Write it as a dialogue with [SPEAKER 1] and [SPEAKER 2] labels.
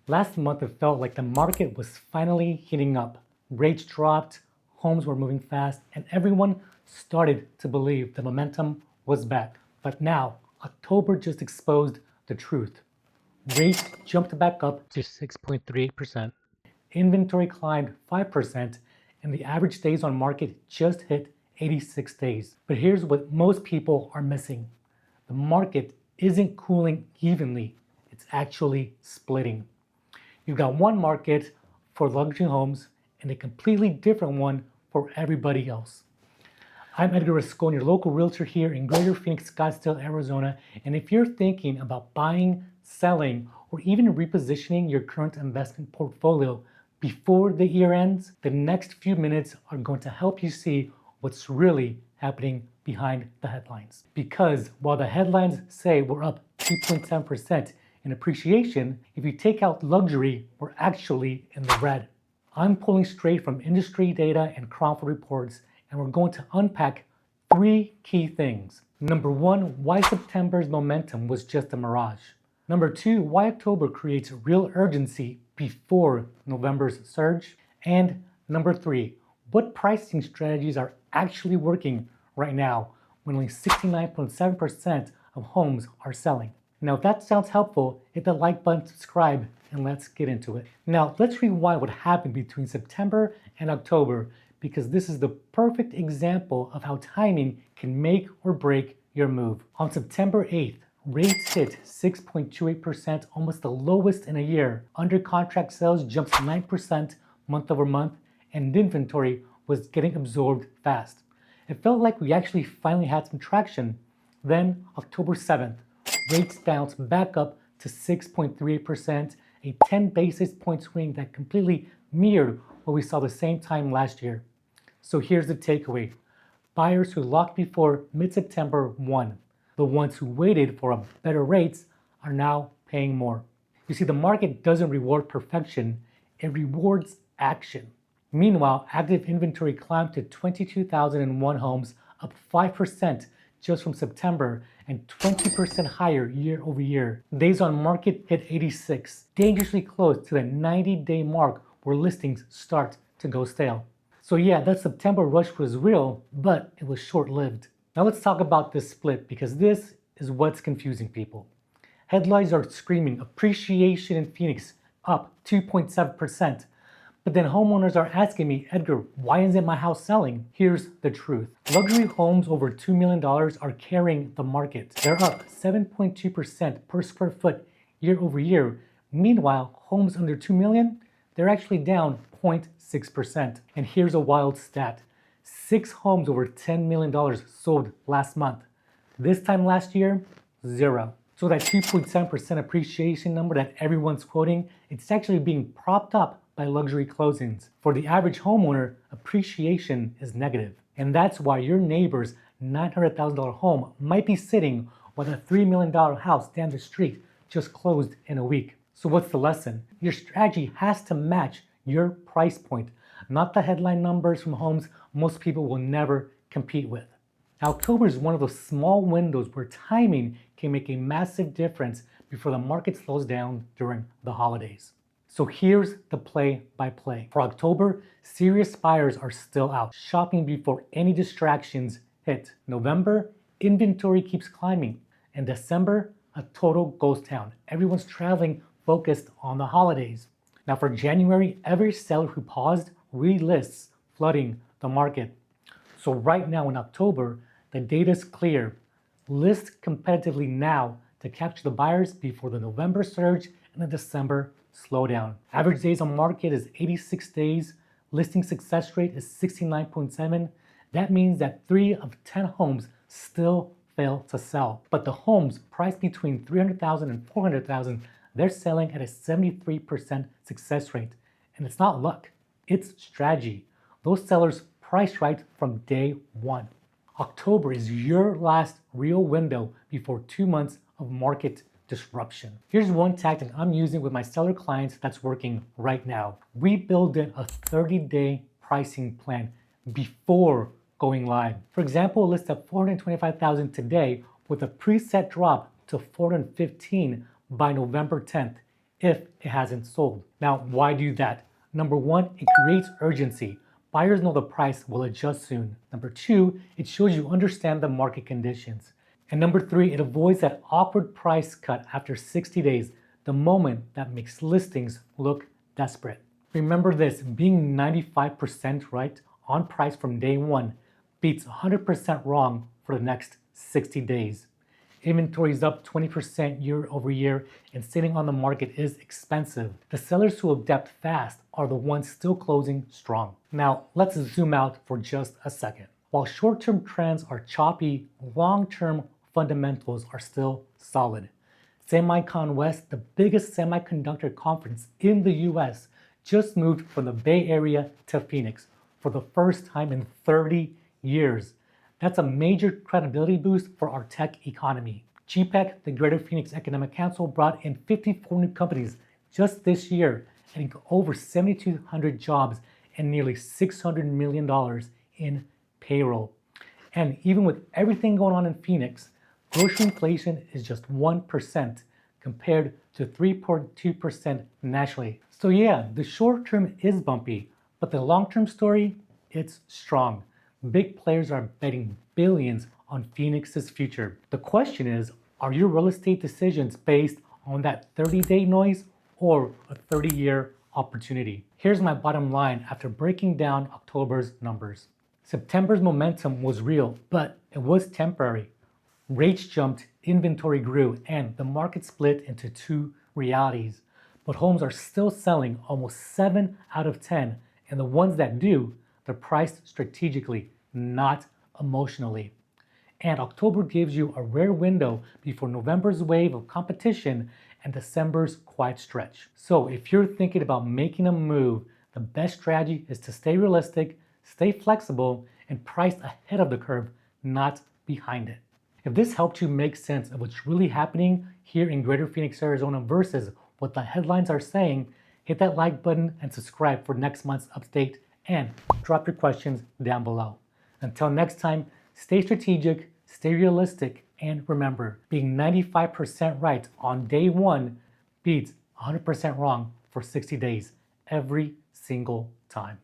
[SPEAKER 1] Last month, it felt like the market was finally heating up. Rates dropped, homes were moving fast, and everyone started to believe the momentum was back. But now, October just exposed the truth. Rates jumped back up to 6.38%. Inventory climbed 5%, and the average days on market just hit 86 days. But here's what most people are missing. The market isn't cooling evenly, it's actually splitting. You've got one market for luxury homes and a completely different one for everybody else. I'm Edgar Rascon, your local realtor here in Greater Phoenix, Scottsdale, Arizona. And if you're thinking about buying, selling, or even repositioning your current investment portfolio before the year ends, the next few minutes are going to help you see what's really happening behind the headlines. Because while the headlines say we're up 2.7% in appreciation, if you take out luxury, we're actually in the red. I'm pulling straight from industry data and Cromford reports, and we're going to unpack three key things. Number one, why September's momentum was just a mirage. Number two, why October creates real urgency before November's surge. And number three, what pricing strategies are actually working right now when only 69.7% of homes are selling. Now, if that sounds helpful, hit the like button, subscribe, and let's get into it. Now, let's rewind what happened between September and October, because this is the perfect example of how timing can make or break your move. On September 8th, rates hit 6.28%, almost the lowest in a year. Under contract sales jumped 9% month over month, and inventory was getting absorbed fast. It felt like we actually finally had some traction. Then, October 7th, rates bounced back up to 6.38%, a 10 basis point swing that completely mirrored what we saw the same time last year. So here's the takeaway. Buyers who locked before mid-September won. The ones who waited for better rates are now paying more. You see, the market doesn't reward perfection, it rewards action. Meanwhile, active inventory climbed to 22,001 homes, up 5% just from September and 20% higher year over year. Days on market hit 86, dangerously close to the 90-day mark where listings start to go stale. So yeah, that September rush was real, but it was short-lived. Now let's talk about this split, because this is what's confusing people. Headlines are screaming appreciation in Phoenix up 2.7%. But then homeowners are asking me, Edgar, why isn't my house selling? Here's the truth. Luxury homes over $2 million are carrying the market. They're up 7.2% per square foot year over year. Meanwhile, homes under $2 million, they're actually down 0.6%. And here's a wild stat. 6 homes over $10 million sold last month. This time last year, 0. So that 2.7% appreciation number that everyone's quoting, it's actually being propped up by luxury closings. For the average homeowner, appreciation is negative. And that's why your neighbor's $900,000 home might be sitting while the $3 million house down the street just closed in a week. So what's the lesson? Your strategy has to match your price point, not the headline numbers from homes most people will never compete with. Now, October is one of those small windows where timing can make a massive difference before the market slows down during the holidays. So here's the play-by-play. For October, serious buyers are still out, shopping before any distractions hit. November, inventory keeps climbing. And December, a total ghost town. Everyone's traveling focused on the holidays. Now for January, every seller who paused relists, flooding the market. So right now in October, the data's clear. List competitively now to capture the buyers before the November surge and the December slowdown. Average days on market is 86 days. Listing success rate is 69.7. That means that 3 of 10 homes still fail to sell. But the homes priced between $300,000 and $400,000, they're selling at a 73% success rate. And it's not luck, it's strategy. Those sellers price right from day one. October is your last real window before 2 months of market disruption. Here's one tactic I'm using with my seller clients that's working right now. We build in a 30-day pricing plan before going live. For example, list at $425,000 today with a preset drop to $415 by November 10th. if it hasn't sold. Now, why do that? Number one, it creates urgency. Buyers know the price will adjust soon. Number two, it shows you understand the market conditions. And number three, it avoids that awkward price cut after 60 days, the moment that makes listings look desperate. Remember this, being 95% right on price from day one beats 100% wrong for the next 60 days. Inventory is up 20% year over year, and sitting on the market is expensive. The sellers who adapt fast are the ones still closing strong. Now, let's zoom out for just a second. While short-term trends are choppy, long-term fundamentals are still solid. SemiCon West, the biggest semiconductor conference in the US, just moved from the Bay Area to Phoenix for the first time in 30 years. That's a major credibility boost for our tech economy. GPEC, the Greater Phoenix Economic Council, brought in 54 new companies just this year, adding over 7,200 jobs and nearly $600 million in payroll. And even with everything going on in Phoenix, grocery inflation is just 1% compared to 3.2% nationally. So yeah, the short term is bumpy, but the long-term story, it's strong. Big players are betting billions on Phoenix's future. The question is, are your real estate decisions based on that 30-day noise or a 30-year opportunity? Here's my bottom line after breaking down October's numbers. September's momentum was real, but it was temporary. Rates jumped, inventory grew, and the market split into two realities. But homes are still selling almost 7 out of 10, and the ones that do, they're priced strategically, not emotionally. And October gives you a rare window before November's wave of competition and December's quiet stretch. So if you're thinking about making a move, the best strategy is to stay realistic, stay flexible, and price ahead of the curve, not behind it. If this helped you make sense of what's really happening here in Greater Phoenix, Arizona versus what the headlines are saying, hit that like button and subscribe for next month's update, and drop your questions down below. Until next time, stay strategic, stay realistic, and remember, being 95% right on day one beats 100% wrong for 60 days every single time.